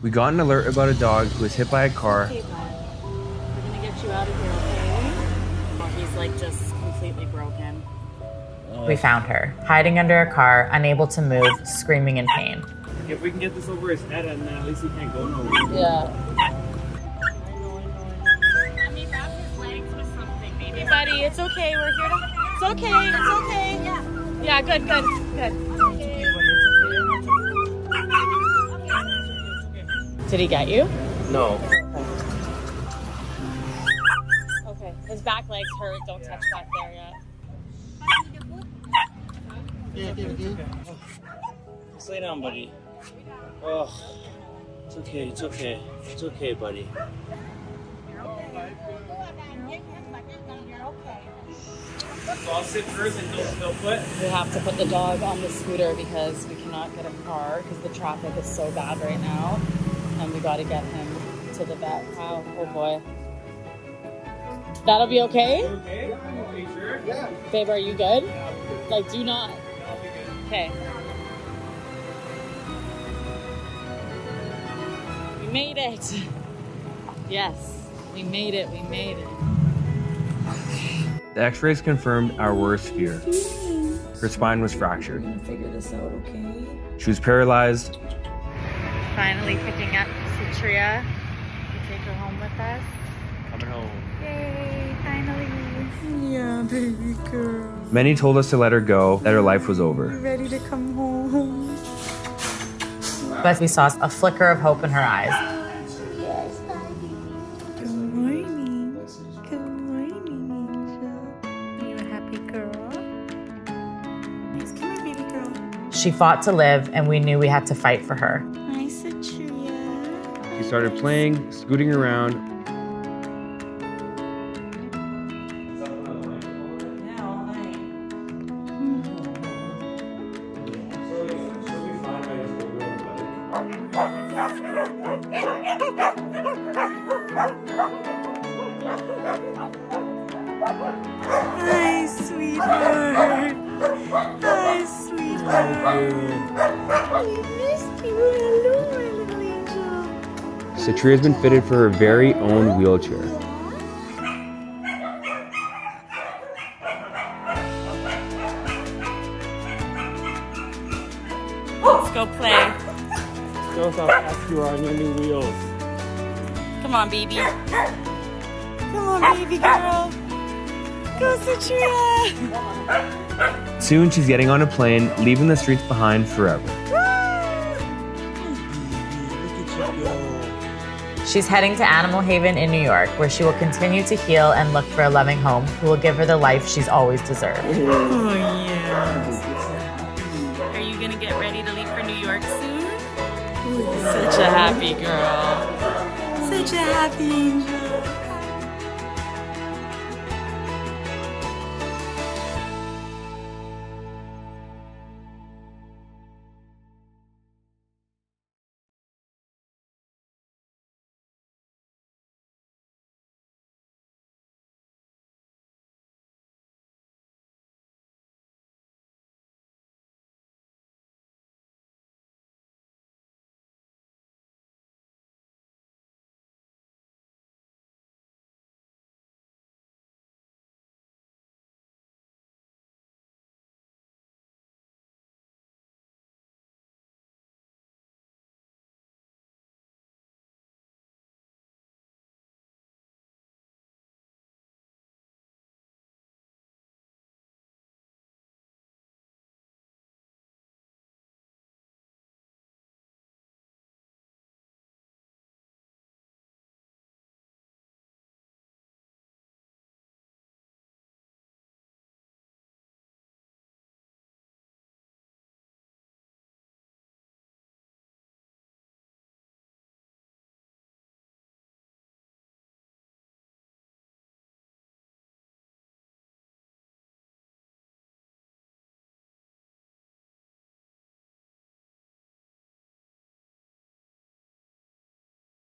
We got an alert about a dog who was hit by a car. Okay, bud. We're gonna get you out of here, okay? Oh, he's like just completely broken. We found her, hiding under a car, unable to move, screaming in pain. If we can get this over his head, and then at least he can't go nowhere. Yeah. Let me wrap his legs with something, maybe, buddy. It's okay. We're here to. It's okay. It's okay. Yeah. Yeah. Good. Good. Good. Did he get you? No. Okay. His back legs hurt. Don't touch back there yet. Just lay down, buddy. Oh, it's okay. It's okay. It's okay, buddy. So I'll sit first and they'll put. We have to put the dog on the scooter because we cannot get a car because the traffic is so bad right now. And we got to get him to the vet. Wow. Oh boy. That'll be okay? Okay? Are you sure? Yeah. Babe, are you good? Like, do not. I'll be good. Okay. We made it. Yes. We made it. We made it. The x-rays confirmed our worst fear. Her spine was fractured. We're gonna figure this out, okay? She was paralyzed. Finally picking up Citria to take her home with us. Coming home. Yay, finally. Yeah, baby girl. Many told us to let her go, that her life was over. Ready to come home. But we saw a flicker of hope in her eyes. Good morning. Good morning, Angel. Are you a happy girl? Nice. Come here, baby girl. She fought to live, and we knew we had to fight for her. Hi, Citria. She started playing, scooting around. Hi, sweetheart. Hi, sweetheart. We missed you. Hello, my little angel. Citria has been fitted for her very own wheelchair. Let's go play. Show us how fast you are on your new wheels. Come on, baby. Come on, baby girl. Go, Citria. Soon she's getting on a plane, leaving the streets behind forever. She's heading to Animal Haven in New York, where she will continue to heal and look for a loving home who will give her the life she's always deserved. Oh, yes. Are you going to get ready to leave for New York soon? Such a happy girl. Such a happy angel.